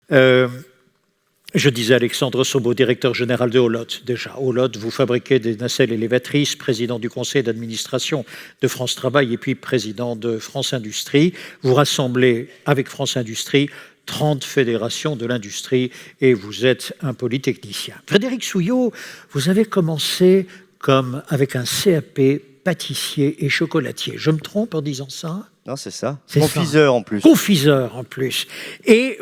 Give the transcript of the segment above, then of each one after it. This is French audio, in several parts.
Je disais Alexandre Sobo, directeur général de Holotte. Déjà, Holotte, vous fabriquez des nacelles élévatrices, président du conseil d'administration de France Travail et puis président de France Industrie. Vous rassemblez avec France Industrie 30 fédérations de l'industrie et vous êtes un polytechnicien. Frédéric Souillot, vous avez commencé avec un CAP pâtissier et chocolatier. Je me trompe en disant ça ? Non, c'est ça. Confiseur en plus. Confiseur en plus. Et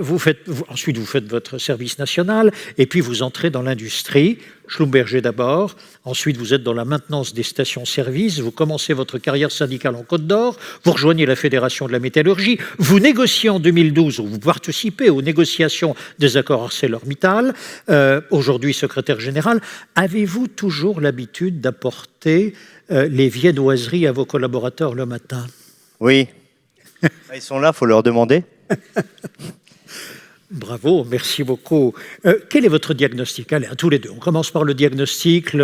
ensuite, vous faites votre service national, et puis vous entrez dans l'industrie, Schlumberger d'abord, ensuite vous êtes dans la maintenance des stations-service, vous commencez votre carrière syndicale en Côte d'Or, vous rejoignez la Fédération de la métallurgie, vous négociez en 2012, ou vous participez aux négociations des accords ArcelorMittal, aujourd'hui secrétaire général. Avez-vous toujours l'habitude d'apporter les viennoiseries à vos collaborateurs le matin ? Oui. Ils sont là, il faut leur demander. Bravo, merci beaucoup. Quel est votre diagnostic ? Allez, à tous les deux. On commence par le diagnostic,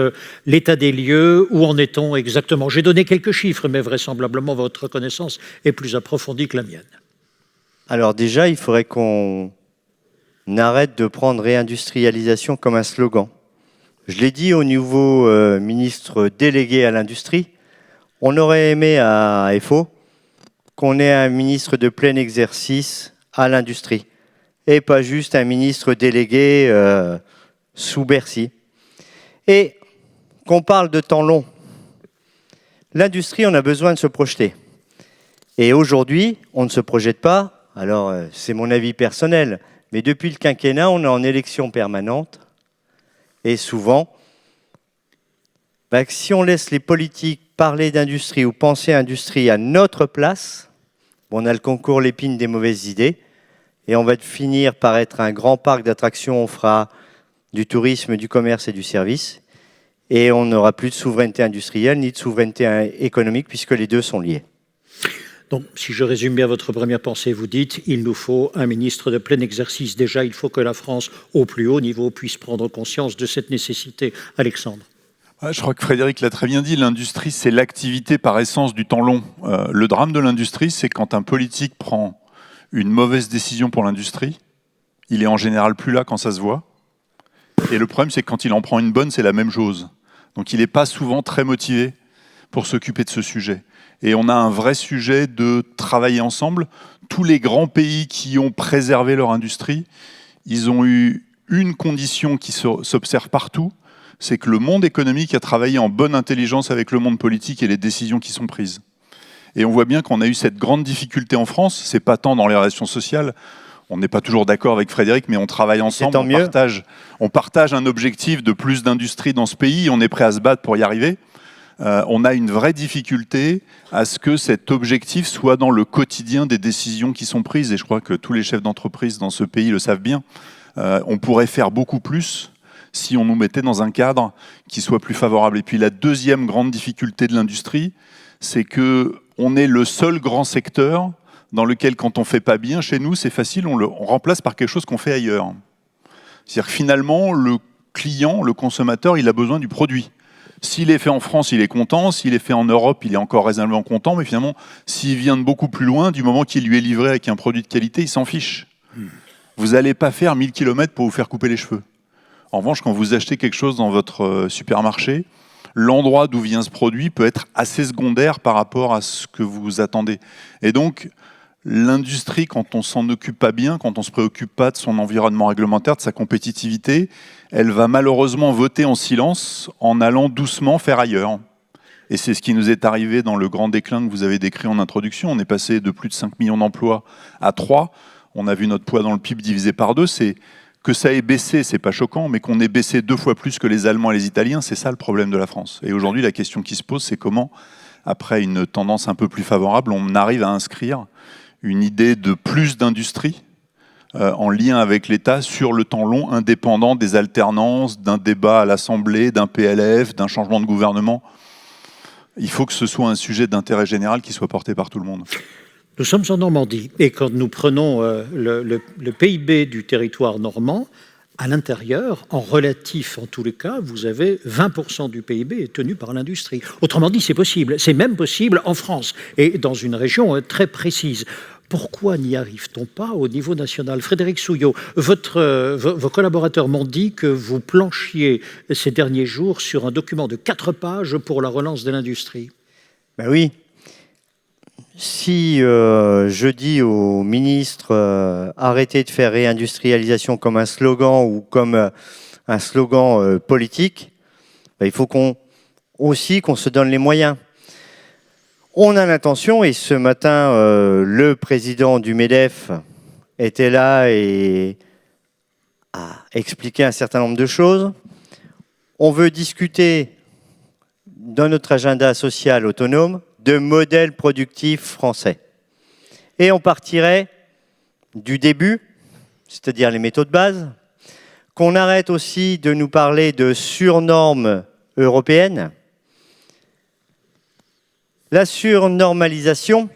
l'état des lieux. Où en est-on exactement ? J'ai donné quelques chiffres, mais vraisemblablement votre connaissance est plus approfondie que la mienne. Alors déjà, il faudrait qu'on arrête de prendre réindustrialisation comme un slogan. Je l'ai dit au nouveau ministre délégué à l'industrie. On aurait aimé à FO qu'on ait un ministre de plein exercice à l'industrie et pas juste un ministre délégué sous Bercy. Et qu'on parle de temps long. L'industrie, on a besoin de se projeter. Et aujourd'hui, on ne se projette pas. Alors, c'est mon avis personnel, mais depuis le quinquennat, on est en élection permanente. Et souvent, si on laisse les politiques parler d'industrie ou penser industrie à notre place, on a le concours l'épine des mauvaises idées et on va finir par être un grand parc d'attractions. On fera du tourisme, du commerce et du service et on n'aura plus de souveraineté industrielle ni de souveraineté économique puisque les deux sont liés. Donc, si je résume bien votre première pensée, vous dites il nous faut un ministre de plein exercice. Déjà, il faut que la France, au plus haut niveau, puisse prendre conscience de cette nécessité. Alexandre. Je crois que Frédéric l'a très bien dit, l'industrie, c'est l'activité par essence du temps long. Le drame de l'industrie, c'est quand un politique prend une mauvaise décision pour l'industrie, il est en général plus là quand ça se voit. Et le problème, c'est que quand il en prend une bonne, c'est la même chose. Donc il n'est pas souvent très motivé pour s'occuper de ce sujet. Et on a un vrai sujet de travailler ensemble. Tous les grands pays qui ont préservé leur industrie, ils ont eu une condition qui s'observe partout, c'est que le monde économique a travaillé en bonne intelligence avec le monde politique et les décisions qui sont prises. Et on voit bien qu'on a eu cette grande difficulté en France, c'est pas tant dans les relations sociales, on n'est pas toujours d'accord avec Frédéric, mais on travaille ensemble, on partage un objectif de plus d'industrie dans ce pays, on est prêt à se battre pour y arriver. On a une vraie difficulté à ce que cet objectif soit dans le quotidien des décisions qui sont prises, et je crois que tous les chefs d'entreprise dans ce pays le savent bien. On pourrait faire beaucoup plus si on nous mettait dans un cadre qui soit plus favorable. Et puis la deuxième grande difficulté de l'industrie, c'est qu'on est le seul grand secteur dans lequel, quand on ne fait pas bien, chez nous, c'est facile, on remplace par quelque chose qu'on fait ailleurs. C'est-à-dire que finalement, le client, le consommateur, il a besoin du produit. S'il est fait en France, il est content. S'il est fait en Europe, il est encore raisonnablement content. Mais finalement, s'il vient de beaucoup plus loin, du moment qu'il lui est livré avec un produit de qualité, il s'en fiche. Vous n'allez pas faire 1000 km pour vous faire couper les cheveux. En revanche, quand vous achetez quelque chose dans votre supermarché, l'endroit d'où vient ce produit peut être assez secondaire par rapport à ce que vous attendez. Et donc, l'industrie, quand on s'en occupe pas bien, quand on se préoccupe pas de son environnement réglementaire, de sa compétitivité, elle va malheureusement voter en silence en allant doucement faire ailleurs. Et c'est ce qui nous est arrivé dans le grand déclin que vous avez décrit en introduction. On est passé de plus de 5 millions d'emplois à 3. On a vu notre poids dans le PIB divisé par 2. C'est que ça ait baissé, c'est pas choquant, mais qu'on ait baissé 2 fois plus que les Allemands et les Italiens, c'est ça le problème de la France. Et aujourd'hui, la question qui se pose, c'est comment, après une tendance un peu plus favorable, on arrive à inscrire une idée de plus d'industrie en lien avec l'État sur le temps long, indépendant des alternances, d'un débat à l'Assemblée, d'un PLF, d'un changement de gouvernement. Il faut que ce soit un sujet d'intérêt général qui soit porté par tout le monde. Nous sommes en Normandie et quand nous prenons le PIB du territoire normand, à l'intérieur, en relatif en tous les cas, vous avez 20% du PIB est tenu par l'industrie. Autrement dit, c'est possible. C'est même possible en France et dans une région très précise. Pourquoi n'y arrive-t-on pas au niveau national? Frédéric Souillot, vos collaborateurs m'ont dit que vous planchiez ces derniers jours sur un document de 4 pages pour la relance de l'industrie. Ben oui. Si je dis au ministre arrêtez de faire réindustrialisation comme un slogan ou comme un slogan politique, ben, il faut aussi qu'on se donne les moyens. On a l'intention, et ce matin, le président du MEDEF était là et a expliqué un certain nombre de choses. On veut discuter dans notre agenda social autonome de modèles productifs français. Et on partirait du début, c'est-à-dire les métaux de base, qu'on arrête aussi de nous parler de surnormes européennes. La surnormalisation,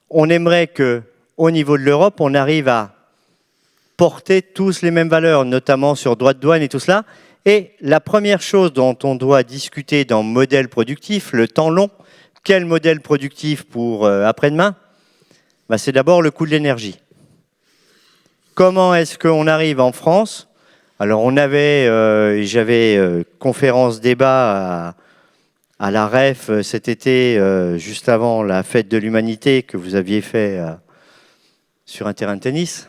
on aimerait qu'au niveau de l'Europe, on arrive à porter tous les mêmes valeurs, notamment sur droits de douane et tout cela. Et la première chose dont on doit discuter dans modèle productif, le temps long, quel modèle productif pour après-demain? Ben, c'est d'abord le coût de l'énergie. Comment est-ce qu'on arrive en France? Alors j'avais conférence débat à la REF cet été, juste avant la fête de l'humanité que vous aviez fait sur un terrain de tennis.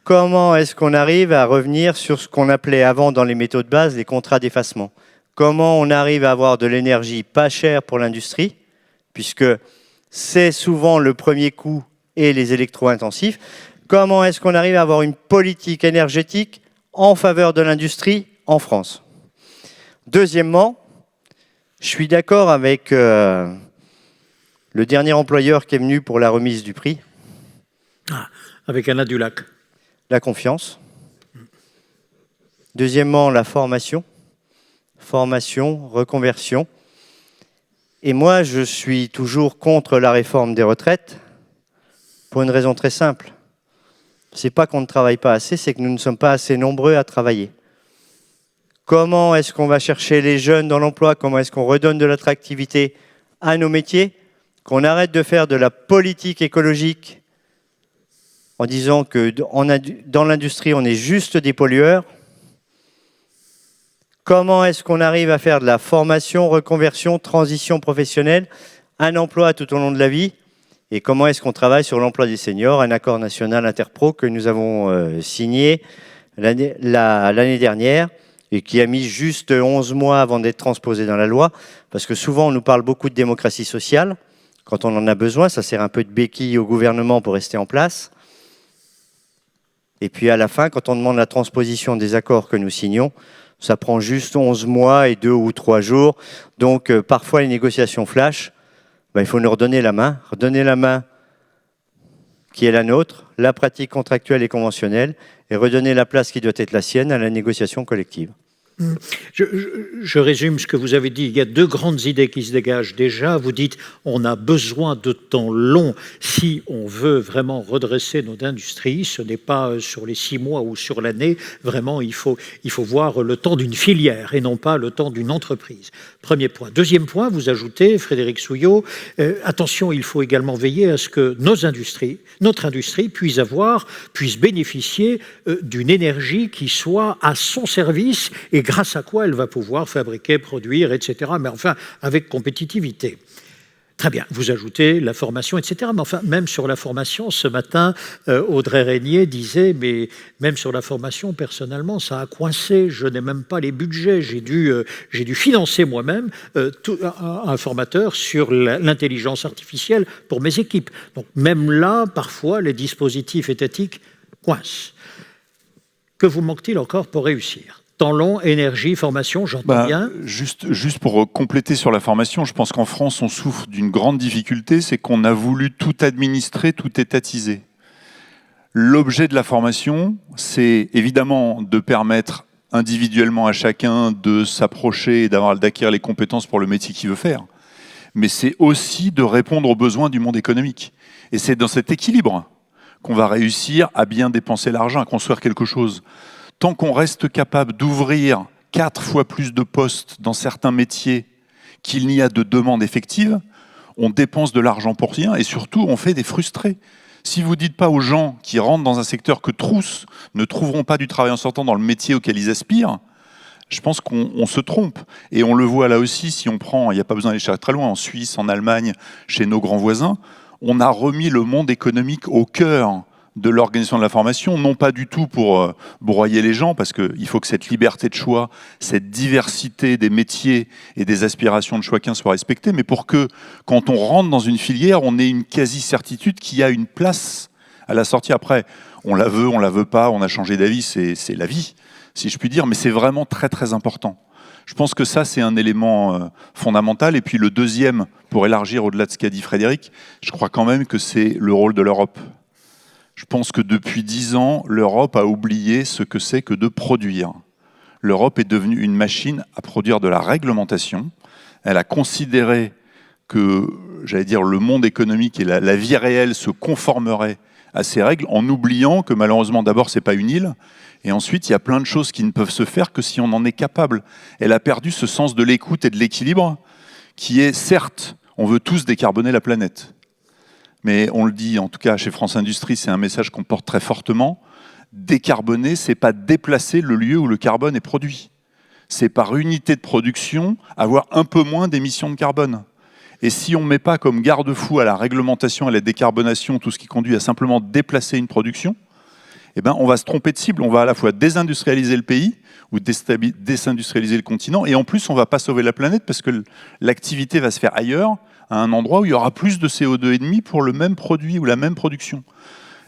Comment est-ce qu'on arrive à revenir sur ce qu'on appelait avant dans les métaux de base les contrats d'effacement? Comment on arrive à avoir de l'énergie pas chère pour l'industrie, puisque c'est souvent le premier coût et les électro-intensifs. Comment est-ce qu'on arrive à avoir une politique énergétique en faveur de l'industrie en France? Deuxièmement, je suis d'accord avec le dernier employeur qui est venu pour la remise du prix. Avec Anna Dulac. La confiance. Deuxièmement, la formation. Formation, reconversion. Et moi, je suis toujours contre la réforme des retraites pour une raison très simple. Ce n'est pas qu'on ne travaille pas assez, c'est que nous ne sommes pas assez nombreux à travailler. Comment est-ce qu'on va chercher les jeunes dans l'emploi? Comment est-ce qu'on redonne de l'attractivité à nos métiers? Qu'on arrête de faire de la politique écologique en disant que dans l'industrie, on est juste des pollueurs. Comment est-ce qu'on arrive à faire de la formation, reconversion, transition professionnelle, un emploi tout au long de la vie? Et comment est-ce qu'on travaille sur l'emploi des seniors, un accord national interpro que nous avons signé l'année dernière et qui a mis juste 11 mois avant d'être transposé dans la loi, parce que souvent on nous parle beaucoup de démocratie sociale. Quand on en a besoin, ça sert un peu de béquille au gouvernement pour rester en place. Et puis à la fin, quand on demande la transposition des accords que nous signons, ça prend juste 11 mois et 2 ou 3 jours. Donc parfois les négociations flash, il faut nous redonner la main qui est la nôtre, la pratique contractuelle et conventionnelle, et redonner la place qui doit être la sienne à la négociation collective. Je résume ce que vous avez dit. Il y a 2 grandes idées qui se dégagent déjà. Vous dites on a besoin de temps long si on veut vraiment redresser notre industrie. Ce n'est pas sur les 6 mois ou sur l'année. Vraiment, il faut voir le temps d'une filière et non pas le temps d'une entreprise. Premier point. Deuxième point, vous ajoutez, Frédéric Souillot, attention, il faut également veiller à ce que notre industrie puisse bénéficier d'une énergie qui soit à son service et grâce à quoi elle va pouvoir fabriquer, produire, etc. Mais enfin, avec compétitivité. Très bien, vous ajoutez la formation, etc. Mais enfin, même sur la formation, ce matin, Audrey Régnier disait, mais même sur la formation, personnellement, ça a coincé, je n'ai même pas les budgets, j'ai dû financer moi-même un formateur sur l'intelligence artificielle pour mes équipes. Donc même là, parfois, les dispositifs étatiques coincent. Que vous manque-t-il encore pour réussir ? Temps long, énergie, formation, j'entends bien. Juste pour compléter sur la formation, je pense qu'en France, on souffre d'une grande difficulté, c'est qu'on a voulu tout administrer, tout étatiser. L'objet de la formation, c'est évidemment de permettre individuellement à chacun de s'approcher et d'acquérir les compétences pour le métier qu'il veut faire. Mais c'est aussi de répondre aux besoins du monde économique. Et c'est dans cet équilibre qu'on va réussir à bien dépenser l'argent, à construire quelque chose. Tant qu'on reste capable d'ouvrir 4 fois plus de postes dans certains métiers qu'il n'y a de demande effective, on dépense de l'argent pour rien et surtout on fait des frustrés. Si vous ne dites pas aux gens qui rentrent dans un secteur que tous ne trouveront pas du travail en sortant dans le métier auquel ils aspirent, je pense qu'on se trompe. Et on le voit là aussi, si on prend, il n'y a pas besoin d'aller chercher très loin, en Suisse, en Allemagne, chez nos grands voisins, on a remis le monde économique au cœur de l'organisation de la formation, non pas du tout pour broyer les gens, parce qu'il faut que cette liberté de choix, cette diversité des métiers et des aspirations de chacun soit respectée, mais pour que, quand on rentre dans une filière, on ait une quasi-certitude qu'il y a une place à la sortie. Après, on la veut pas, on a changé d'avis, c'est la vie, si je puis dire, mais c'est vraiment très très important. Je pense que ça, c'est un élément fondamental. Et puis le deuxième, pour élargir au-delà de ce qu'a dit Frédéric, je crois quand même que c'est le rôle de l'Europe. Je pense que depuis 10 ans, l'Europe a oublié ce que c'est que de produire. L'Europe est devenue une machine à produire de la réglementation. Elle a considéré que, j'allais dire, le monde économique et la vie réelle se conformeraient à ces règles, en oubliant que malheureusement, d'abord, c'est pas une île, et ensuite, il y a plein de choses qui ne peuvent se faire que si on en est capable. Elle a perdu ce sens de l'écoute et de l'équilibre, qui est, certes, on veut tous décarboner la planète. Mais on le dit, en tout cas chez France Industrie, c'est un message qu'on porte très fortement. Décarboner, c'est pas déplacer le lieu où le carbone est produit. C'est par unité de production avoir un peu moins d'émissions de carbone. Et si on ne met pas comme garde-fou à la réglementation, à la décarbonation, tout ce qui conduit à simplement déplacer une production, eh ben on va se tromper de cible. On va à la fois désindustrialiser le pays ou désindustrialiser le continent, et en plus, on ne va pas sauver la planète parce que l'activité va se faire ailleurs, à un endroit où il y aura plus de CO2 et demi pour le même produit ou la même production.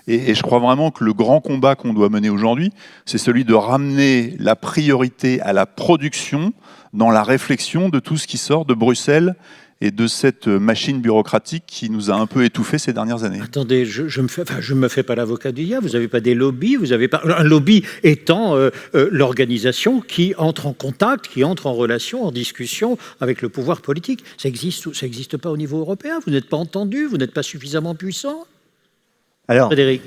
Et je crois vraiment que le grand combat qu'on doit mener aujourd'hui, c'est celui de ramener la priorité à la production dans la réflexion de tout ce qui sort de Bruxelles et de cette machine bureaucratique qui nous a un peu étouffés ces dernières années. Attendez, je me fais pas l'avocat du diable, vous n'avez pas des lobbies, vous avez pas... Un lobby étant l'organisation qui entre en contact, qui entre en relation, en discussion avec le pouvoir politique. Ça existe pas au niveau européen, vous n'êtes pas entendu, vous n'êtes pas suffisamment puissant. Alors, Frédéric.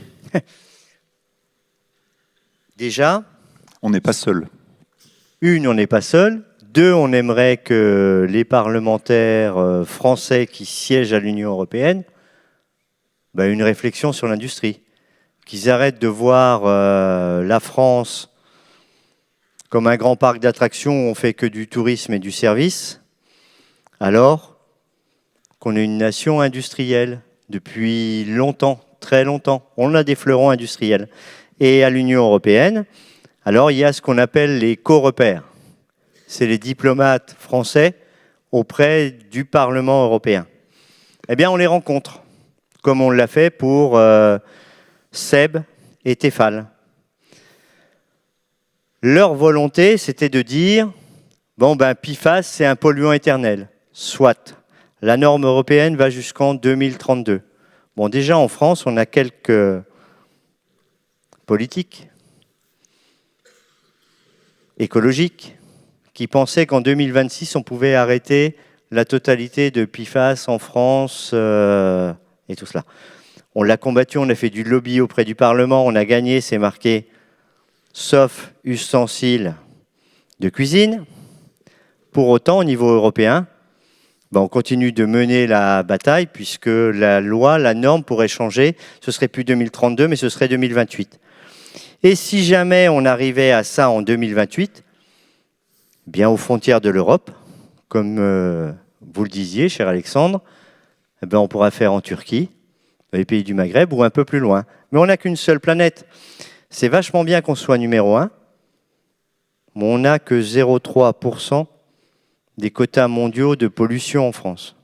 déjà, on n'est pas seul. On n'est pas seul. 2, on aimerait que les parlementaires français qui siègent à l'Union européenne aient une réflexion sur l'industrie. Qu'ils arrêtent de voir la France comme un grand parc d'attractions où on fait que du tourisme et du service, alors qu'on est une nation industrielle depuis longtemps, très longtemps. On a des fleurons industriels. Et à l'Union européenne, alors il y a ce qu'on appelle les co-repères. C'est les diplomates français auprès du Parlement européen. Eh bien, on les rencontre, comme on l'a fait pour Seb et Tefal. Leur volonté, c'était de dire, PFAS, c'est un polluant éternel. Soit. La norme européenne va jusqu'en 2032. Bon, déjà, en France, on a quelques politiques écologiques qui pensaient qu'en 2026, on pouvait arrêter la totalité de PFAS en France et tout cela. On l'a combattu, on a fait du lobby auprès du Parlement, on a gagné, c'est marqué « sauf ustensiles de cuisine ». Pour autant, au niveau européen, on continue de mener la bataille puisque la loi, la norme pourrait changer. Ce serait plus 2032, mais ce serait 2028. Et si jamais on arrivait à ça en 2028, bien aux frontières de l'Europe, comme vous le disiez, cher Alexandre, on pourra faire en Turquie, dans les pays du Maghreb ou un peu plus loin. Mais on n'a qu'une seule planète. C'est vachement bien qu'on soit numéro 1, mais on n'a que 0,3% des quotas mondiaux de pollution en France.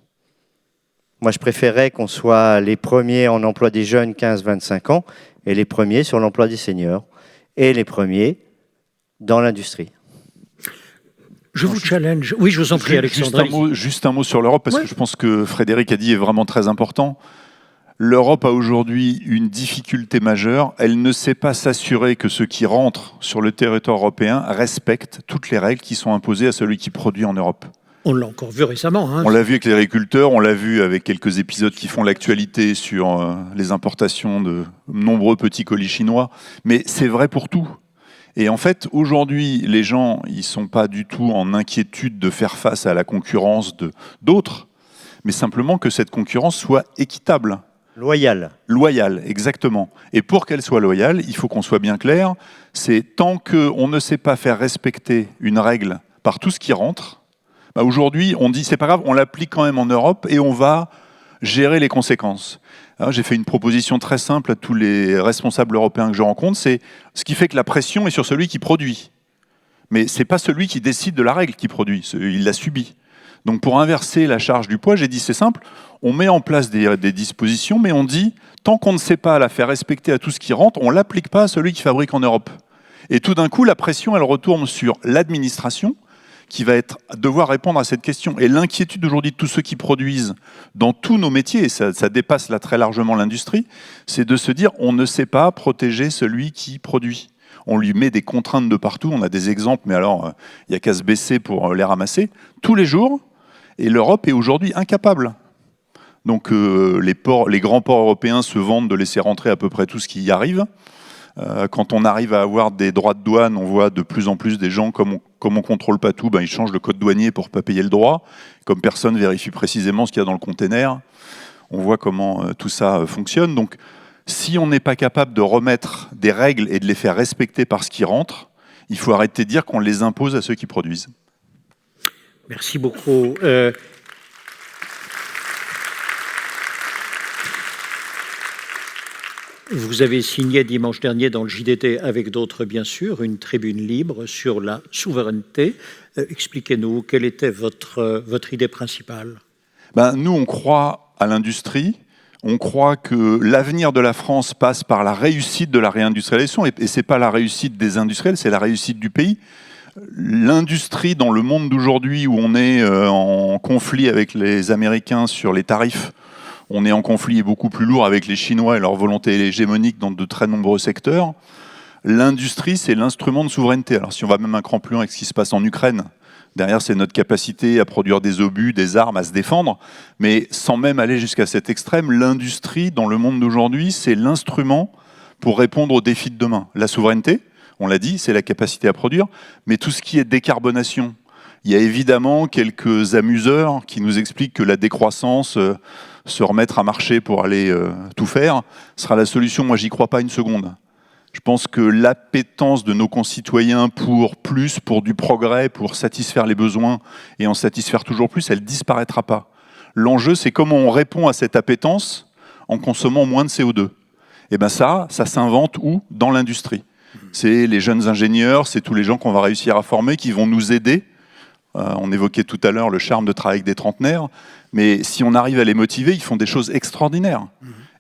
Moi, je préférerais qu'on soit les premiers en emploi des jeunes 15-25 ans et les premiers sur l'emploi des seniors et les premiers dans l'industrie. Je vous challenge. Oui, je vous en prie, Alexandre. Juste un mot sur l'Europe, parce que je pense que Frédéric a dit est vraiment très important. L'Europe a aujourd'hui une difficulté majeure. Elle ne sait pas s'assurer que ceux qui rentrent sur le territoire européen respectent toutes les règles qui sont imposées à celui qui produit en Europe. On l'a encore vu récemment. On l'a vu avec les agriculteurs, on l'a vu avec quelques épisodes qui font l'actualité sur les importations de nombreux petits colis chinois. Mais c'est vrai pour tout. Et en fait, aujourd'hui, les gens, ils ne sont pas du tout en inquiétude de faire face à la concurrence d'autres, mais simplement que cette concurrence soit équitable. Loyal. Loyale, exactement. Et pour qu'elle soit loyale, il faut qu'on soit bien clair, c'est tant qu'on ne sait pas faire respecter une règle par tout ce qui rentre, bah aujourd'hui on dit c'est pas grave, on l'applique quand même en Europe et on va gérer les conséquences. J'ai fait une proposition très simple à tous les responsables européens que je rencontre, c'est ce qui fait que la pression est sur celui qui produit. Mais ce n'est pas celui qui décide de la règle qui produit, il la subit. Donc pour inverser la charge du poids, j'ai dit c'est simple, on met en place des dispositions, mais on dit, tant qu'on ne sait pas la faire respecter à tout ce qui rentre, on ne l'applique pas à celui qui fabrique en Europe. Et tout d'un coup, la pression, elle retourne sur l'administration, qui va devoir répondre à cette question. Et l'inquiétude aujourd'hui de tous ceux qui produisent dans tous nos métiers, et ça dépasse là très largement l'industrie, c'est de se dire on ne sait pas protéger celui qui produit. On lui met des contraintes de partout, on a des exemples, mais alors il n'y a qu'à se baisser pour les ramasser, tous les jours, et l'Europe est aujourd'hui incapable. Donc les grands ports européens se vantent de laisser rentrer à peu près tout ce qui y arrive. Quand on arrive à avoir des droits de douane, on voit de plus en plus des gens, comme on ne contrôle pas tout, ils changent le code douanier pour ne pas payer le droit. Comme personne vérifie précisément ce qu'il y a dans le container, on voit comment tout ça fonctionne. Donc, si on n'est pas capable de remettre des règles et de les faire respecter par ce qui rentre, il faut arrêter de dire qu'on les impose à ceux qui produisent. Merci beaucoup. Vous avez signé dimanche dernier dans le JDD, avec d'autres bien sûr, une tribune libre sur la souveraineté. Expliquez-nous, quelle était votre idée principale ? Nous, on croit à l'industrie. On croit que l'avenir de la France passe par la réussite de la réindustrialisation. Et ce n'est pas la réussite des industriels, c'est la réussite du pays. L'industrie, dans le monde d'aujourd'hui où on est en conflit avec les Américains sur les tarifs, on est en conflit beaucoup plus lourd avec les Chinois et leur volonté hégémonique dans de très nombreux secteurs. L'industrie, c'est l'instrument de souveraineté. Alors si on va même un cran plus loin avec ce qui se passe en Ukraine, derrière c'est notre capacité à produire des obus, des armes, à se défendre. Mais sans même aller jusqu'à cet extrême, l'industrie, dans le monde d'aujourd'hui, c'est l'instrument pour répondre aux défis de demain. La souveraineté, on l'a dit, c'est la capacité à produire, mais tout ce qui est décarbonation, il y a évidemment quelques amuseurs qui nous expliquent que la décroissance, se remettre à marcher pour aller tout faire, sera la solution. Moi, j'y crois pas une seconde. Je pense que l'appétence de nos concitoyens pour plus, pour du progrès, pour satisfaire les besoins et en satisfaire toujours plus, elle disparaîtra pas. L'enjeu, c'est comment on répond à cette appétence en consommant moins de CO2. Et ça s'invente où ? Dans l'industrie. C'est les jeunes ingénieurs, c'est tous les gens qu'on va réussir à former qui vont nous aider. On évoquait tout à l'heure le charme de travailler avec des trentenaires, mais si on arrive à les motiver, ils font des choses extraordinaires.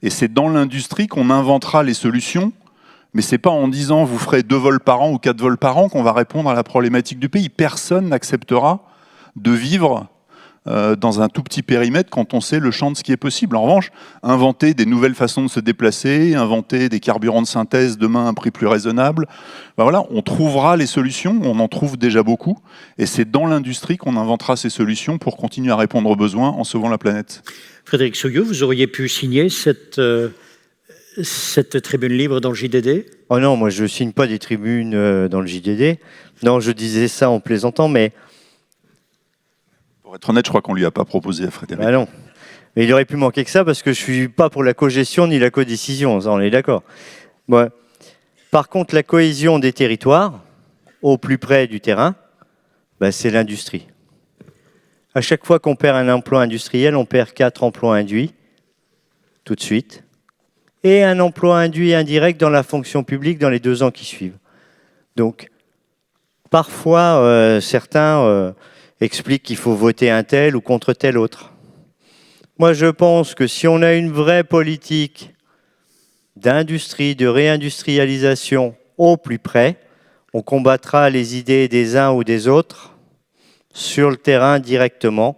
Et c'est dans l'industrie qu'on inventera les solutions, mais c'est pas en disant vous ferez 2 vols par an ou 4 vols par an qu'on va répondre à la problématique du pays. Personne n'acceptera de vivre dans un tout petit périmètre quand on sait le champ de ce qui est possible. En revanche, inventer des nouvelles façons de se déplacer, inventer des carburants de synthèse demain à un prix plus raisonnable, voilà, on trouvera les solutions, on en trouve déjà beaucoup, et c'est dans l'industrie qu'on inventera ces solutions pour continuer à répondre aux besoins en sauvant la planète. Frédéric Souillot, vous auriez pu signer cette tribune libre dans le JDD ? Oh non, moi je ne signe pas des tribunes dans le JDD. Non, je disais ça en plaisantant, mais... Pour être honnête, je crois qu'on ne lui a pas proposé à Frédéric. Non, mais il aurait pu manquer que ça parce que je ne suis pas pour la cogestion ni la codécision, ça on est d'accord. Ouais. Par contre, la cohésion des territoires, au plus près du terrain, c'est l'industrie. À chaque fois qu'on perd un emploi industriel, on perd 4 emplois induits, tout de suite, et un emploi induit indirect dans la fonction publique dans les 2 ans qui suivent. Donc, parfois, certains expliquent qu'il faut voter un tel ou contre tel autre. Moi, je pense que si on a une vraie politique d'industrie, de réindustrialisation au plus près, on combattra les idées des uns ou des autres sur le terrain directement,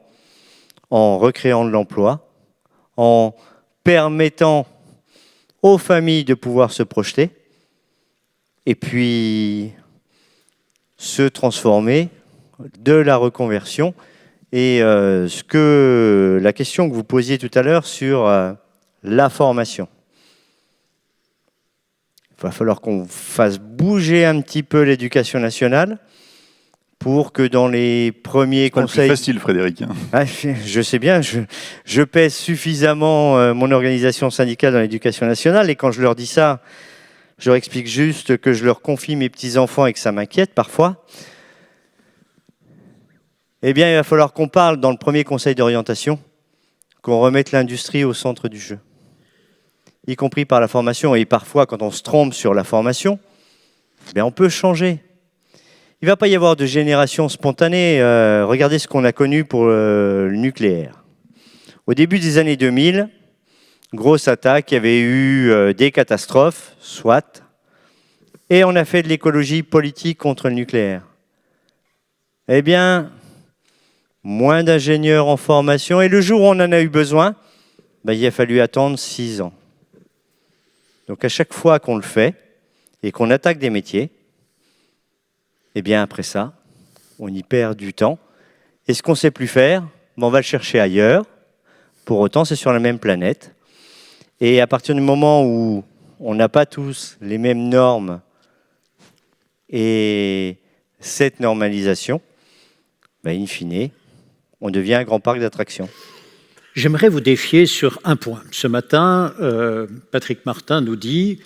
en recréant de l'emploi, en permettant aux familles de pouvoir se projeter, et puis se transformer, de la reconversion. Et la question que vous posiez tout à l'heure sur la formation. Il va falloir qu'on fasse bouger un petit peu l'éducation nationale pour que dans les premiers Pas le conseils... plus facile, Frédéric. Ah, je sais bien, je pèse suffisamment mon organisation syndicale dans l'éducation nationale, et quand je leur dis ça, je leur explique juste que je leur confie mes petits-enfants et que ça m'inquiète parfois. Eh bien, il va falloir qu'on parle dans le premier conseil d'orientation, qu'on remette l'industrie au centre du jeu, y compris par la formation. Et parfois, quand on se trompe sur la formation, on peut changer. Il ne va pas y avoir de génération spontanée. Regardez ce qu'on a connu pour le nucléaire. Au début des années 2000, grosse attaque, il y avait eu des catastrophes, soit, et on a fait de l'écologie politique contre le nucléaire. Eh bien, moins d'ingénieurs en formation, et le jour où on en a eu besoin, il a fallu attendre 6 ans. Donc à chaque fois qu'on le fait, et qu'on attaque des métiers, eh bien après ça, on y perd du temps. Et ce qu'on ne sait plus faire, on va le chercher ailleurs. Pour autant, c'est sur la même planète. Et à partir du moment où on n'a pas tous les mêmes normes et cette normalisation, in fine, on devient un grand parc d'attractions. J'aimerais vous défier sur un point. Ce matin, Patrick Martin nous dit,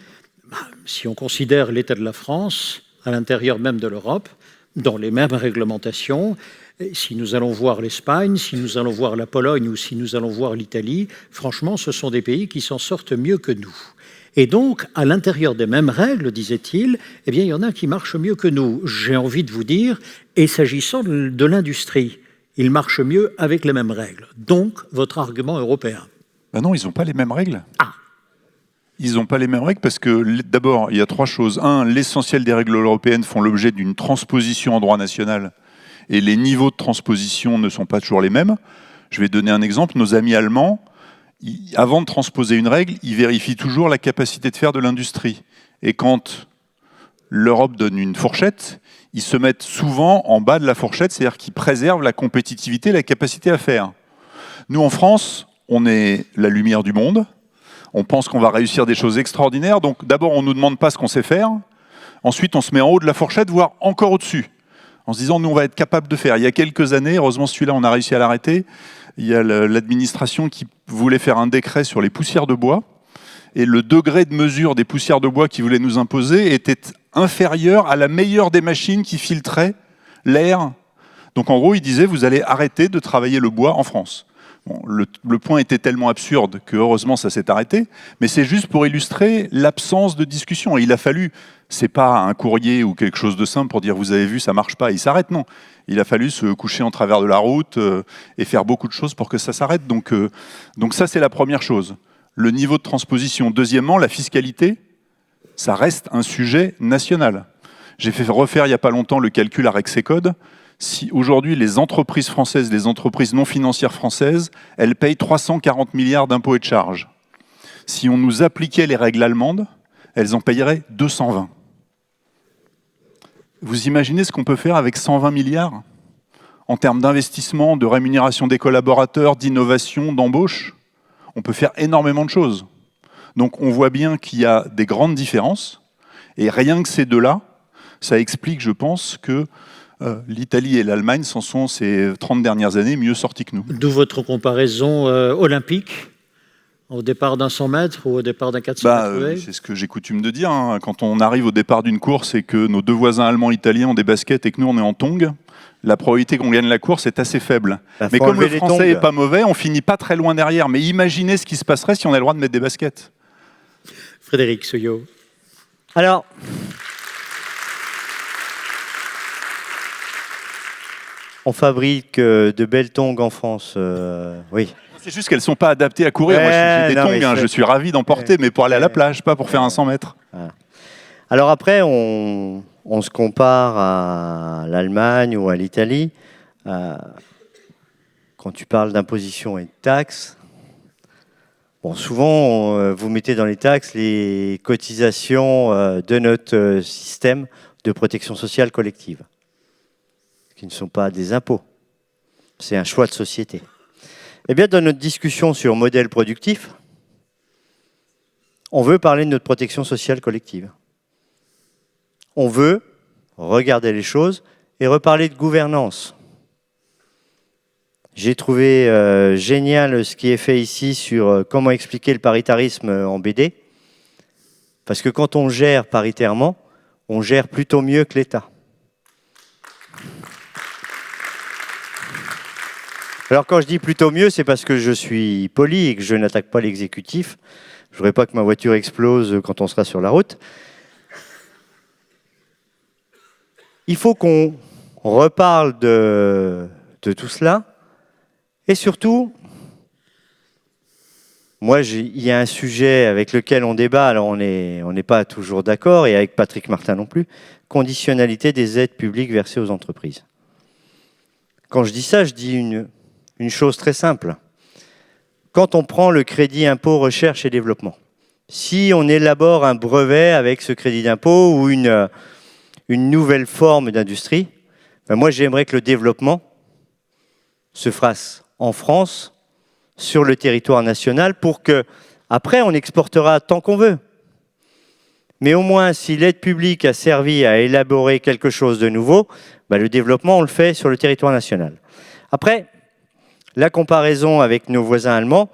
si on considère l'état de la France, à l'intérieur même de l'Europe, dans les mêmes réglementations, si nous allons voir l'Espagne, si nous allons voir la Pologne ou si nous allons voir l'Italie, franchement, ce sont des pays qui s'en sortent mieux que nous. Et donc, à l'intérieur des mêmes règles, disait-il, il y en a qui marchent mieux que nous. J'ai envie de vous dire, et s'agissant de l'industrie, ils marchent mieux avec les mêmes règles. Donc, votre argument européen. Non, ils n'ont pas les mêmes règles. Ah. Ils n'ont pas les mêmes règles parce que, d'abord, il y a 3 choses. 1, l'essentiel des règles européennes font l'objet d'une transposition en droit national et les niveaux de transposition ne sont pas toujours les mêmes. Je vais donner un exemple. Nos amis allemands, avant de transposer une règle, ils vérifient toujours la capacité de faire de l'industrie. Et quand l'Europe donne une fourchette, ils se mettent souvent en bas de la fourchette, c'est-à-dire qu'ils préservent la compétitivité, la capacité à faire. Nous, en France, on est la lumière du monde. On pense qu'on va réussir des choses extraordinaires. Donc d'abord, on ne nous demande pas ce qu'on sait faire. Ensuite, on se met en haut de la fourchette, voire encore au-dessus, en se disant, nous, on va être capable de faire. Il y a quelques années, heureusement, celui-là, on a réussi à l'arrêter. Il y a l'administration qui voulait faire un décret sur les poussières de bois. Et le degré de mesure des poussières de bois qu'ils voulaient nous imposer était inférieur à la meilleure des machines qui filtraient l'air. Donc en gros, ils disaient, vous allez arrêter de travailler le bois en France. Bon, le point était tellement absurde que heureusement ça s'est arrêté, mais c'est juste pour illustrer l'absence de discussion. Et il a fallu, c'est pas un courrier ou quelque chose de simple pour dire vous avez vu ça marche pas, il s'arrête, non. Il a fallu se coucher en travers de la route et faire beaucoup de choses pour que ça s'arrête. Donc ça c'est la première chose. Le niveau de transposition. Deuxièmement, la fiscalité, ça reste un sujet national. J'ai fait refaire il n'y a pas longtemps le calcul à Rexecode. Si aujourd'hui les entreprises françaises, les entreprises non financières françaises, elles payent 340 milliards d'impôts et de charges. Si on nous appliquait les règles allemandes, elles en payeraient 220. Vous imaginez ce qu'on peut faire avec 120 milliards en termes d'investissement, de rémunération des collaborateurs, d'innovation, d'embauche? On peut faire énormément de choses. Donc on voit bien qu'il y a des grandes différences, et rien que ces deux-là, ça explique, je pense, que l'Italie et l'Allemagne s'en sont, ces 30 dernières années, mieux sortis que nous. D'où votre comparaison olympique, au départ d'un 100 mètres ou au départ d'un 400 mètres. C'est ce que j'ai coutume de dire. Hein. Quand on arrive au départ d'une course et que nos 2 voisins allemands et italiens ont des baskets et que nous, on est en tongs, la probabilité qu'on gagne la course est assez faible. Mais comme le français n'est pas mauvais, on finit pas très loin derrière. Mais imaginez ce qui se passerait si on a le droit de mettre des baskets. Frédéric Souillot. Alors, on fabrique de belles tongs en France, oui. C'est juste qu'elles ne sont pas adaptées à courir. Moi, j'ai des tongs, je suis ravi d'en porter, mais pour aller à la plage, pas pour faire un 100 mètres. Voilà. Alors après, on se compare à l'Allemagne ou à l'Italie. Quand tu parles d'imposition et de taxes, souvent, vous mettez dans les taxes les cotisations de notre système de protection sociale collective, qui ne sont pas des impôts. C'est un choix de société. Eh bien, dans notre discussion sur modèle productif, on veut parler de notre protection sociale collective. On veut regarder les choses et reparler de gouvernance. J'ai trouvé génial ce qui est fait ici sur comment expliquer le paritarisme en BD. Parce que quand on gère paritairement, on gère plutôt mieux que l'État. Alors quand je dis plutôt mieux, c'est parce que je suis poli et que je n'attaque pas l'exécutif. Je ne voudrais pas que ma voiture explose quand on sera sur la route. Il faut qu'on reparle de tout cela. Et surtout, moi, il y a un sujet avec lequel on débat, alors on n'est pas toujours d'accord, et avec Patrick Martin non plus, conditionnalité des aides publiques versées aux entreprises. Quand je dis ça, je dis une chose très simple. Quand on prend le crédit impôt recherche et développement, si on élabore un brevet avec ce crédit d'impôt ou une nouvelle forme d'industrie, ben moi j'aimerais que le développement se fasse en France, sur le territoire national, pour que, après, on exportera tant qu'on veut. Mais au moins, si l'aide publique a servi à élaborer quelque chose de nouveau, ben le développement, on le fait sur le territoire national. Après, la comparaison avec nos voisins allemands,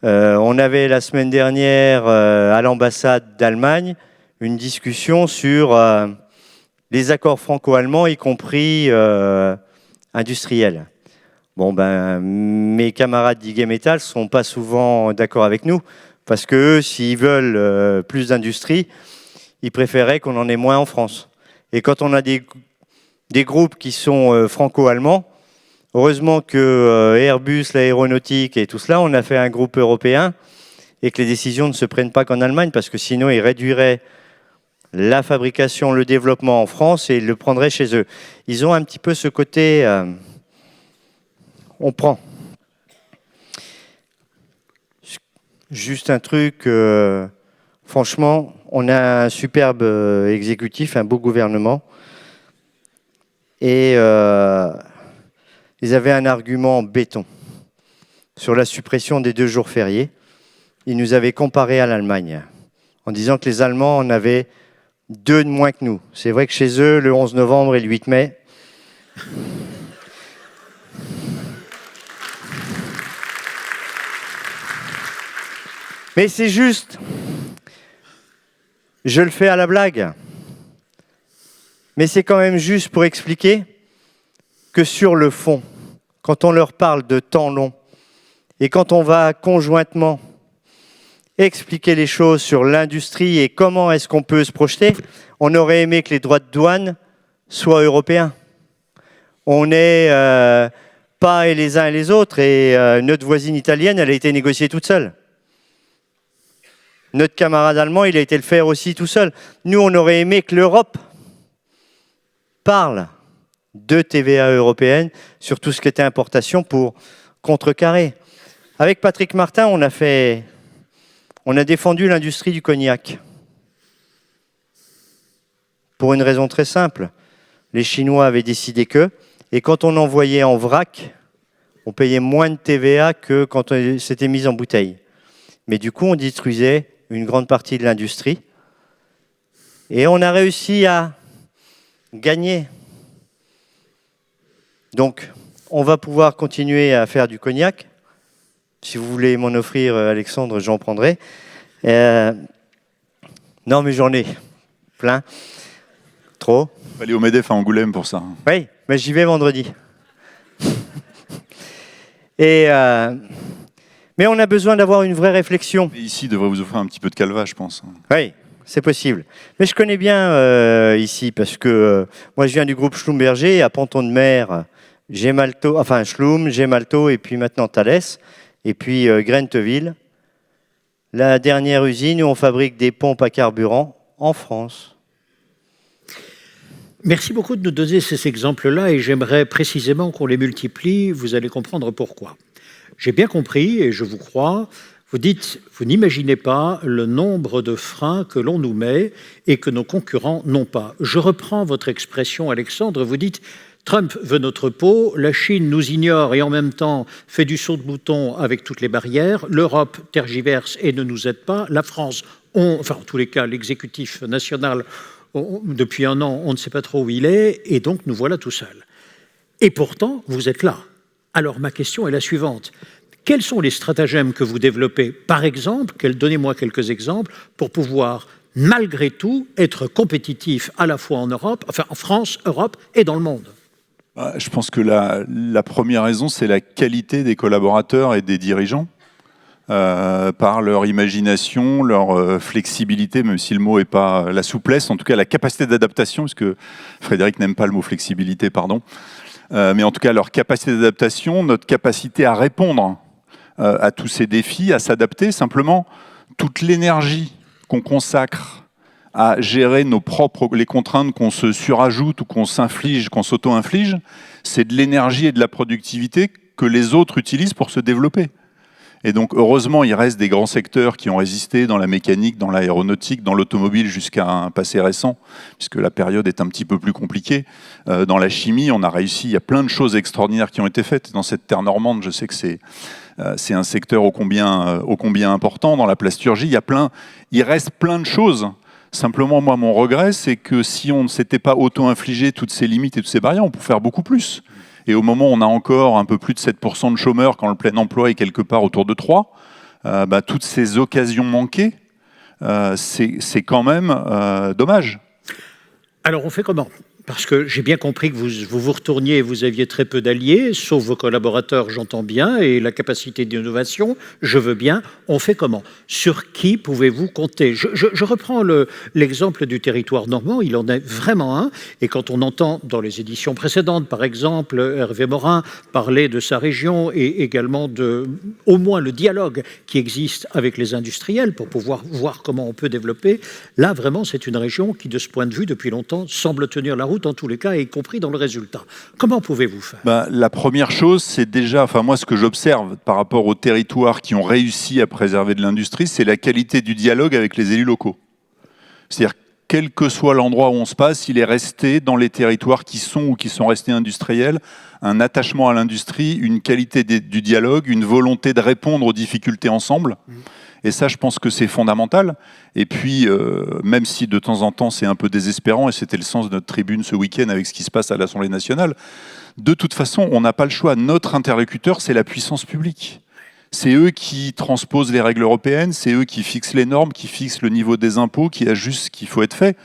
on avait la semaine dernière à l'ambassade d'Allemagne une discussion sur les accords franco-allemands, y compris industriels. Bon, ben, mes camarades d'IG Metall ne sont pas souvent d'accord avec nous, parce qu'eux, s'ils veulent plus d'industrie, ils préféraient qu'on en ait moins en France. Et quand on a des groupes qui sont franco-allemands, heureusement que Airbus, l'aéronautique et tout cela, on a fait un groupe européen et que les décisions ne se prennent pas qu'en Allemagne, parce que sinon ils réduiraient la fabrication, le développement en France et ils le prendraient chez eux. Ils ont un petit peu ce côté... on prend. Juste un truc, franchement, on a un superbe exécutif, un beau gouvernement. Et ils avaient un argument béton sur la suppression des 2 jours fériés. Ils nous avaient comparé à l'Allemagne, en disant que les Allemands en avaient 2 de moins que nous. C'est vrai que chez eux, le 11 novembre et le 8 mai... Mais c'est juste, je le fais à la blague, mais c'est quand même juste pour expliquer que sur le fond, quand on leur parle de temps long et quand on va conjointement expliquer les choses sur l'industrie et comment est-ce qu'on peut se projeter, on aurait aimé que les droits de douane soient européens. On n'est pas les uns et les autres, et notre voisine italienne, elle a été négociée toute seule. Notre camarade allemand, il a été le faire aussi tout seul. Nous, on aurait aimé que l'Europe parle de TVA européenne sur tout ce qui était importation pour contrecarrer. Avec Patrick Martin, on a défendu l'industrie du cognac. Pour une raison très simple. Les Chinois avaient décidé que, et quand on envoyait en vrac, on payait moins de TVA que quand on s'était mis en bouteille. Mais du coup, on détruisait une grande partie de l'industrie. Et on a réussi à gagner. Donc, on va pouvoir continuer à faire du cognac. Si vous voulez m'en offrir, Alexandre, j'en prendrai. Non, mais j'en ai plein. Trop. Il faut aller au MEDEF à Angoulême pour ça. Oui, mais j'y vais vendredi. Et... mais on a besoin d'avoir une vraie réflexion. Et ici, il devrait vous offrir un petit peu de calva, je pense. Oui, c'est possible. Mais je connais bien ici, parce que moi, je viens du groupe Schlumberger. À Ponton-de-Mer, Gemalto, enfin Schlum, Gemalto, et puis maintenant Thales, et puis Grenteville. La dernière usine où on fabrique des pompes à carburant en France. Merci beaucoup de nous donner ces exemples-là, et j'aimerais précisément qu'on les multiplie. Vous allez comprendre pourquoi. J'ai bien compris, et je vous crois, vous dites, vous n'imaginez pas le nombre de freins que l'on nous met et que nos concurrents n'ont pas. Je reprends votre expression, Alexandre, vous dites, Trump veut notre peau, la Chine nous ignore et en même temps fait du saut de bouton avec toutes les barrières, l'Europe tergiverse et ne nous aide pas, la France, enfin en tous les cas l'exécutif national, Depuis un an, on ne sait pas trop où il est, et donc nous voilà tout seuls. Et pourtant, vous êtes là. Alors ma question est la suivante. Quels sont les stratagèmes que vous développez, par exemple, donnez-moi quelques exemples, pour pouvoir, malgré tout, être compétitif à la fois en Europe, enfin en France, Europe et dans le monde? Je pense que la première raison, c'est la qualité des collaborateurs et des dirigeants. Par leur imagination, leur flexibilité, même si le mot n'est pas la souplesse, en tout cas la capacité d'adaptation, parce que Frédéric n'aime pas le mot flexibilité, pardon, mais en tout cas leur capacité d'adaptation, notre capacité à répondre à tous ces défis, à s'adapter, simplement toute l'énergie qu'on consacre à gérer les contraintes qu'on se surajoute ou qu'on s'inflige, qu'on s'auto-inflige, c'est de l'énergie et de la productivité que les autres utilisent pour se développer. Et donc, heureusement, il reste des grands secteurs qui ont résisté dans la mécanique, dans l'aéronautique, dans l'automobile jusqu'à un passé récent, puisque la période est un petit peu plus compliquée. Dans la chimie, on a réussi, il y a plein de choses extraordinaires qui ont été faites. Dans cette terre normande, je sais que c'est un secteur ô combien important. Dans la plasturgie, il reste plein de choses. Simplement, moi, mon regret, c'est que si on ne s'était pas auto-infligé toutes ces limites et toutes ces barrières, on peut faire beaucoup plus. Et au moment où on a encore un peu plus de 7% de chômeurs, quand le plein emploi est quelque part autour de 3, toutes ces occasions manquées, c'est quand même dommage. Alors on fait comment? Parce que j'ai bien compris que vous retourniez et vous aviez très peu d'alliés, sauf vos collaborateurs, j'entends bien, et la capacité d'innovation, je veux bien. On fait comment? Sur qui pouvez-vous compter? Je reprends l'exemple du territoire normand, il en est vraiment un, et quand on entend dans les éditions précédentes, par exemple, Hervé Morin parler de sa région et également au moins le dialogue qui existe avec les industriels pour pouvoir voir comment on peut développer, là vraiment c'est une région qui, de ce point de vue, depuis longtemps, semble tenir la route en tous les cas, y compris dans le résultat. Comment pouvez-vous faire? La première chose, c'est déjà, moi ce que j'observe par rapport aux territoires qui ont réussi à préserver de l'industrie, c'est la qualité du dialogue avec les élus locaux. C'est-à-dire, quel que soit l'endroit où on se passe, il est resté dans les territoires qui sont ou qui sont restés industriels, un attachement à l'industrie, une qualité du dialogue, une volonté de répondre aux difficultés ensemble. Et ça, je pense que c'est fondamental. Et puis, même si de temps en temps c'est un peu désespérant, et c'était le sens de notre tribune ce week-end avec ce qui se passe à l'Assemblée nationale, de toute façon, on n'a pas le choix. Notre interlocuteur, c'est la puissance publique. C'est eux qui transposent les règles européennes, c'est eux qui fixent les normes, qui fixent le niveau des impôts, qui ajustent ce qu'il faut être fait.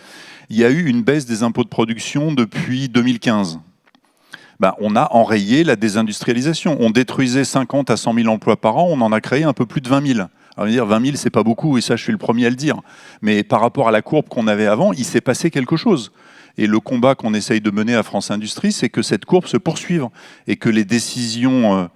Il y a eu une baisse des impôts de production depuis 2015. On a enrayé la désindustrialisation. On détruisait 50 à 100 000 emplois par an, on en a créé un peu plus de 20 000. Alors, dire 20 000, c'est pas beaucoup, et ça, je suis le premier à le dire. Mais par rapport à la courbe qu'on avait avant, il s'est passé quelque chose. Et le combat qu'on essaye de mener à France Industrie, c'est que cette courbe se poursuive et que les décisions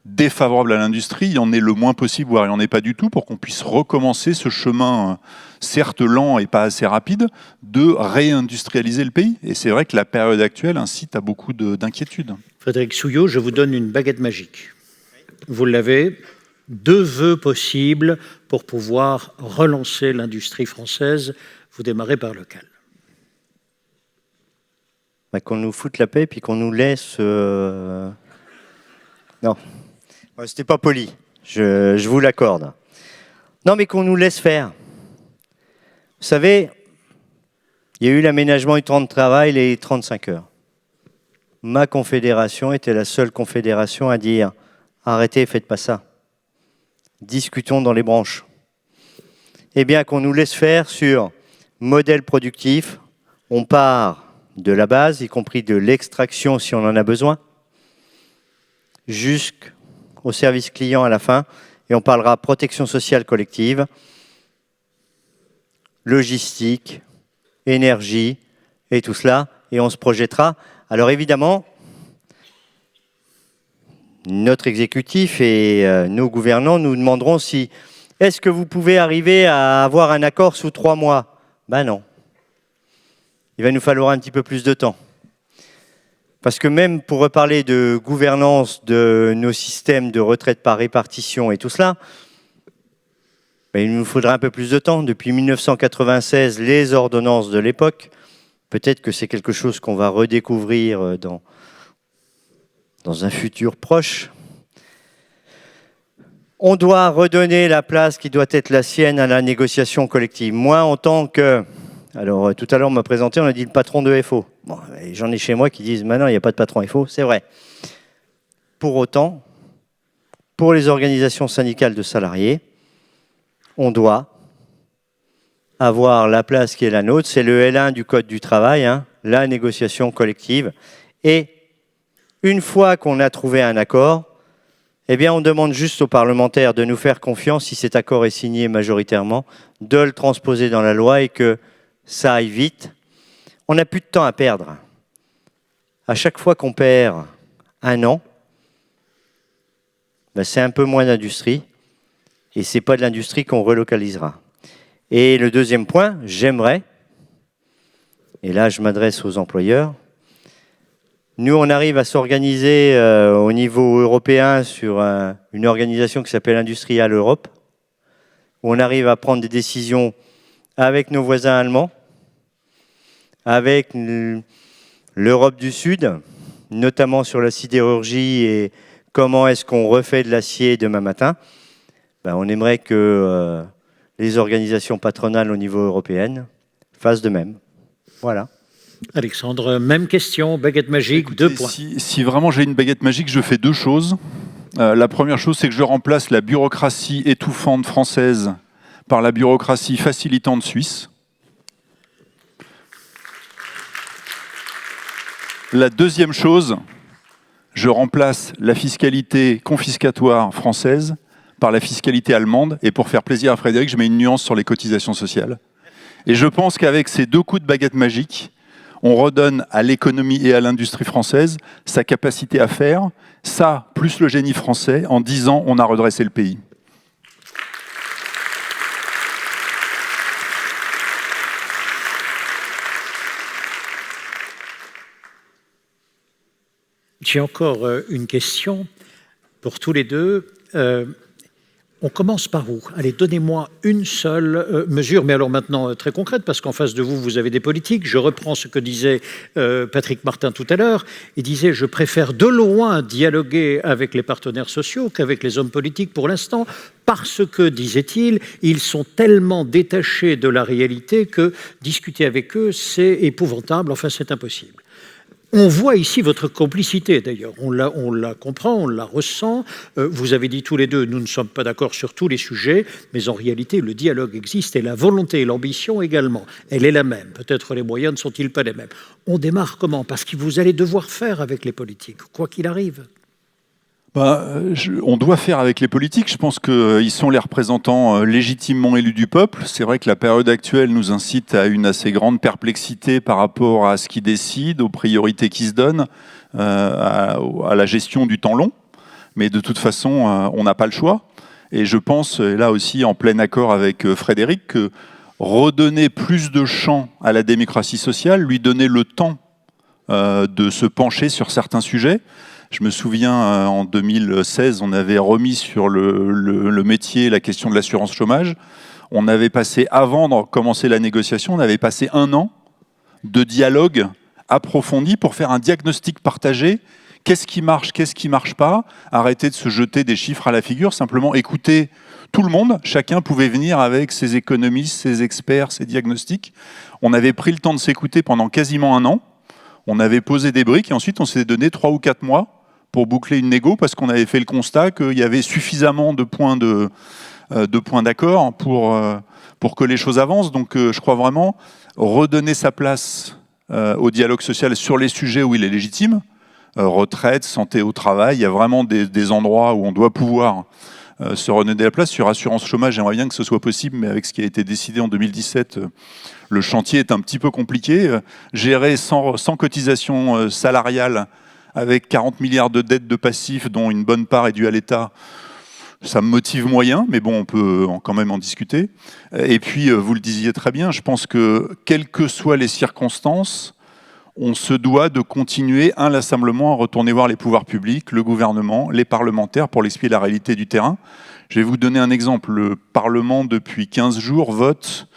défavorables à l'industrie, il y en ait le moins possible, voire il n'y en ait pas du tout, pour qu'on puisse recommencer ce chemin, certes lent et pas assez rapide, de réindustrialiser le pays. Et c'est vrai que la période actuelle incite à beaucoup d'inquiétudes. Frédéric Souillot, je vous donne une baguette magique. Vous l'avez. 2 vœux possibles pour pouvoir relancer l'industrie française. Vous démarrez par lequel? Qu'on nous foute la paix puis qu'on nous laisse... Non, c'était pas poli, je vous l'accorde. Non, mais qu'on nous laisse faire. Vous savez, il y a eu l'aménagement du temps de travail, les 35 heures. Ma confédération était la seule confédération à dire « Arrêtez, faites pas ça. Discutons dans les branches. » Eh bien, qu'on nous laisse faire sur modèle productif. On part de la base, y compris de l'extraction si on en a besoin, jusqu'au service client à la fin. Et on parlera protection sociale collective, logistique, énergie et tout cela. Et on se projettera. Alors évidemment, notre exécutif et nos gouvernants nous demanderont si est-ce que vous pouvez arriver à avoir un accord sous 3 mois? Ben non. Il va nous falloir un petit peu plus de temps. Parce que même pour reparler de gouvernance de nos systèmes de retraite par répartition et tout cela, ben il nous faudra un peu plus de temps. Depuis 1996, les ordonnances de l'époque, peut-être que c'est quelque chose qu'on va redécouvrir dans un futur proche. On doit redonner la place qui doit être la sienne à la négociation collective. Moi, en tant que Alors, tout à l'heure, on m'a présenté, on a dit le patron de FO. Bon, j'en ai chez moi qui disent, maintenant, il n'y a pas de patron FO. C'est vrai. Pour autant, pour les organisations syndicales de salariés, on doit avoir la place qui est la nôtre. C'est le L1 du Code du travail, hein, la négociation collective. Et une fois qu'on a trouvé un accord, eh bien, on demande juste aux parlementaires de nous faire confiance, si cet accord est signé majoritairement, de le transposer dans la loi et que ça aille vite. On n'a plus de temps à perdre. À chaque fois qu'on perd un an, ben c'est un peu moins d'industrie et ce n'est pas de l'industrie qu'on relocalisera. Et le deuxième point, j'aimerais, et là je m'adresse aux employeurs, nous on arrive à s'organiser au niveau européen sur une organisation qui s'appelle Industrial Europe, où on arrive à prendre des décisions avec nos voisins allemands, avec l'Europe du Sud, notamment sur la sidérurgie et comment est-ce qu'on refait de l'acier demain matin. Ben, on aimerait que les organisations patronales au niveau européen fassent de même. Voilà. Alexandre, même question, baguette magique, Écoutez, 2 points. Si vraiment j'ai une baguette magique, je fais 2 choses. La première chose, c'est que je remplace la bureaucratie étouffante française par la bureaucratie facilitante suisse. La deuxième chose, je remplace la fiscalité confiscatoire française par la fiscalité allemande. Et pour faire plaisir à Frédéric, je mets une nuance sur les cotisations sociales. Et je pense qu'avec ces 2 coups de baguette magique, on redonne à l'économie et à l'industrie française sa capacité à faire. Ça, plus le génie français, en 10 ans, on a redressé le pays. J'ai encore une question pour tous les deux. On commence par où? Allez, donnez-moi une seule mesure, mais alors maintenant très concrète, parce qu'en face de vous, vous avez des politiques. Je reprends ce que disait Patrick Martin tout à l'heure. Il disait « Je préfère de loin dialoguer avec les partenaires sociaux qu'avec les hommes politiques pour l'instant, parce que, disait-il, ils sont tellement détachés de la réalité que discuter avec eux, c'est épouvantable, enfin c'est impossible. » On voit ici votre complicité, d'ailleurs. On la comprend, on la ressent. Vous avez dit tous les deux, nous ne sommes pas d'accord sur tous les sujets, mais en réalité, le dialogue existe et la volonté et l'ambition également. Elle est la même. Peut-être les moyens ne sont-ils pas les mêmes. On démarre comment? Parce que vous allez devoir faire avec les politiques, quoi qu'il arrive. On doit faire avec les politiques. Je pense qu'ils sont les représentants légitimement élus du peuple. C'est vrai que la période actuelle nous incite à une assez grande perplexité par rapport à ce qu'ils décident, aux priorités qu'ils se donnent, à la gestion du temps long. Mais de toute façon, on n'a pas le choix. Et je pense, là aussi en plein accord avec Frédéric, que redonner plus de champ à la démocratie sociale, lui donner le temps de se pencher sur certains sujets. Je me souviens, en 2016, on avait remis sur le métier la question de l'assurance chômage. On avait passé, avant de commencer la négociation, on avait passé 1 an de dialogue approfondi pour faire un diagnostic partagé. Qu'est-ce qui marche pas? Arrêter de se jeter des chiffres à la figure, simplement écouter tout le monde. Chacun pouvait venir avec ses économistes, ses experts, ses diagnostics. On avait pris le temps de s'écouter pendant quasiment 1 an. On avait posé des briques et ensuite on s'est donné 3 ou 4 mois pour boucler une négo parce qu'on avait fait le constat qu'il y avait suffisamment de points d'accord pour que les choses avancent. Donc je crois vraiment redonner sa place au dialogue social sur les sujets où il est légitime. Retraite, santé au travail, il y a vraiment des endroits où on doit pouvoir se redonner la place. Sur assurance chômage, j'aimerais bien que ce soit possible, mais avec ce qui a été décidé en 2017, le chantier est un petit peu compliqué. Gérer sans cotisation salariale, avec 40 milliards de dettes de passifs, dont une bonne part est due à l'État, ça me motive moyen, mais bon, on peut quand même en discuter. Et puis, vous le disiez très bien, je pense que, quelles que soient les circonstances, on se doit de continuer inlassablement à retourner voir les pouvoirs publics, le gouvernement, les parlementaires, pour l'expliquer la réalité du terrain. Je vais vous donner un exemple. Le Parlement, depuis 15 jours, vote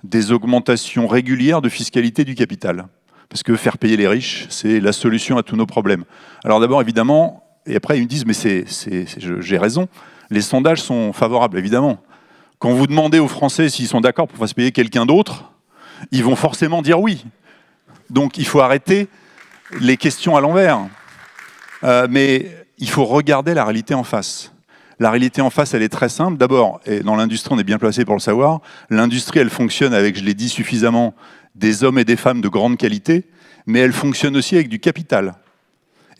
des augmentations régulières de fiscalité du capital. Parce que faire payer les riches, c'est la solution à tous nos problèmes. Alors d'abord, évidemment, et après ils me disent, mais j'ai raison, les sondages sont favorables, évidemment. Quand vous demandez aux Français s'ils sont d'accord pour faire se payer quelqu'un d'autre, ils vont forcément dire oui. Donc il faut arrêter les questions à l'envers. Mais il faut regarder la réalité en face. La réalité en face, elle est très simple. D'abord, et dans l'industrie, on est bien placé pour le savoir, l'industrie, elle fonctionne avec, je l'ai dit suffisamment, des hommes et des femmes de grande qualité, mais elle fonctionne aussi avec du capital.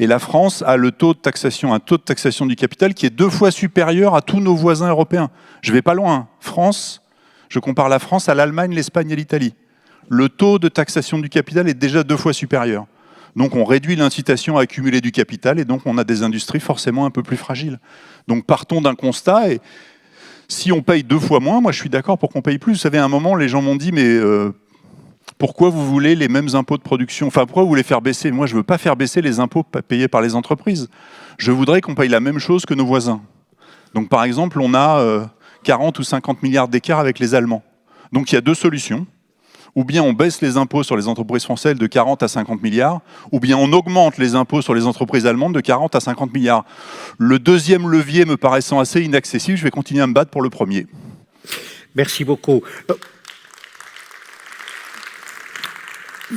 Et la France a un taux de taxation du capital qui est 2 fois supérieur à tous nos voisins européens. Je ne vais pas loin. France, je compare la France à l'Allemagne, l'Espagne et l'Italie. Le taux de taxation du capital est déjà 2 fois supérieur. Donc on réduit l'incitation à accumuler du capital et donc on a des industries forcément un peu plus fragiles. Donc partons d'un constat et si on paye 2 fois moins, moi je suis d'accord pour qu'on paye plus. Vous savez, à un moment, les gens m'ont dit mais pourquoi vous voulez les mêmes impôts de production? Enfin, pourquoi vous voulez faire baisser? Moi, je ne veux pas faire baisser les impôts payés par les entreprises. Je voudrais qu'on paye la même chose que nos voisins. Donc par exemple, on a 40 ou 50 milliards d'écart avec les Allemands. Donc il y a 2 solutions. Ou bien on baisse les impôts sur les entreprises françaises de 40 à 50 milliards, ou bien on augmente les impôts sur les entreprises allemandes de 40 à 50 milliards. Le deuxième levier me paraissant assez inaccessible, je vais continuer à me battre pour le premier. Merci beaucoup.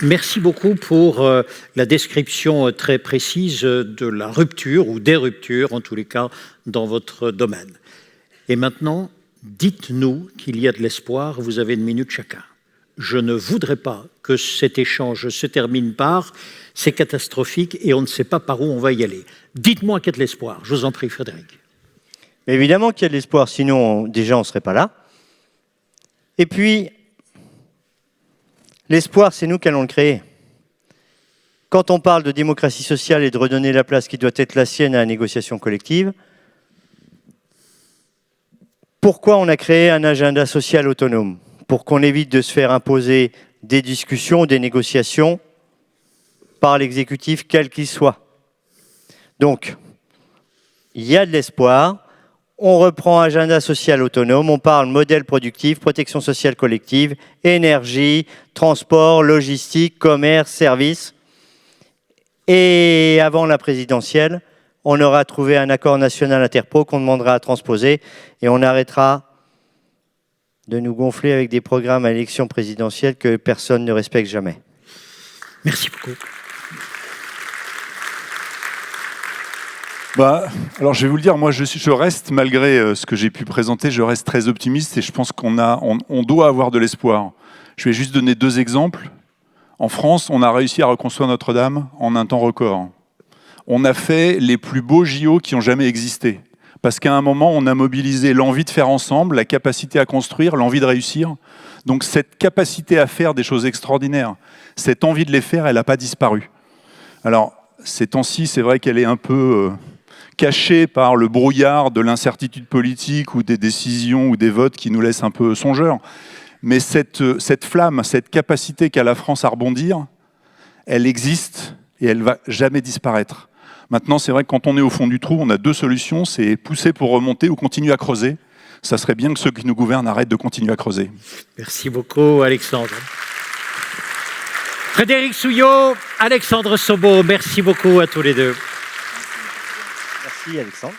Merci beaucoup pour la description très précise de la rupture, ou des ruptures, en tous les cas, dans votre domaine. Et maintenant, dites-nous qu'il y a de l'espoir, vous avez 1 minute chacun. Je ne voudrais pas que cet échange se termine par « c'est catastrophique et on ne sait pas par où on va y aller ». Dites-moi qu'il y a de l'espoir. Je vous en prie, Frédéric. Évidemment qu'il y a de l'espoir, sinon déjà on ne serait pas là. Et puis, l'espoir, c'est nous qui allons le créer. Quand on parle de démocratie sociale et de redonner la place qui doit être la sienne à la négociation collective, pourquoi on a créé un agenda social autonome? Pour qu'on évite de se faire imposer des discussions, des négociations par l'exécutif, quel qu'il soit. Donc, il y a de l'espoir. On reprend agenda social autonome, on parle modèle productif, protection sociale collective, énergie, transport, logistique, commerce, services. Et avant la présidentielle, on aura trouvé un accord national interpro qu'on demandera à transposer et on arrêtera de nous gonfler avec des programmes à l'élection présidentielle que personne ne respecte jamais. Merci beaucoup. Alors je vais vous le dire, moi je reste, malgré ce que j'ai pu présenter, je reste très optimiste et je pense qu'on doit avoir de l'espoir. Je vais juste donner 2 exemples. En France, on a réussi à reconstruire Notre-Dame en un temps record. On a fait les plus beaux JO qui ont jamais existé. Parce qu'à un moment, on a mobilisé l'envie de faire ensemble, la capacité à construire, l'envie de réussir. Donc cette capacité à faire des choses extraordinaires, cette envie de les faire, elle n'a pas disparu. Alors, ces temps-ci, c'est vrai qu'elle est un peu cachée par le brouillard de l'incertitude politique ou des décisions ou des votes qui nous laissent un peu songeurs. Mais cette flamme, cette capacité qu'a la France à rebondir, elle existe et elle ne va jamais disparaître. Maintenant, c'est vrai que quand on est au fond du trou, on a 2 solutions, c'est pousser pour remonter ou continuer à creuser. Ça serait bien que ceux qui nous gouvernent arrêtent de continuer à creuser. Merci beaucoup, Alexandre. Frédéric Souillot, Alexandre Sobo, merci beaucoup à tous les 2. Merci, Alexandre.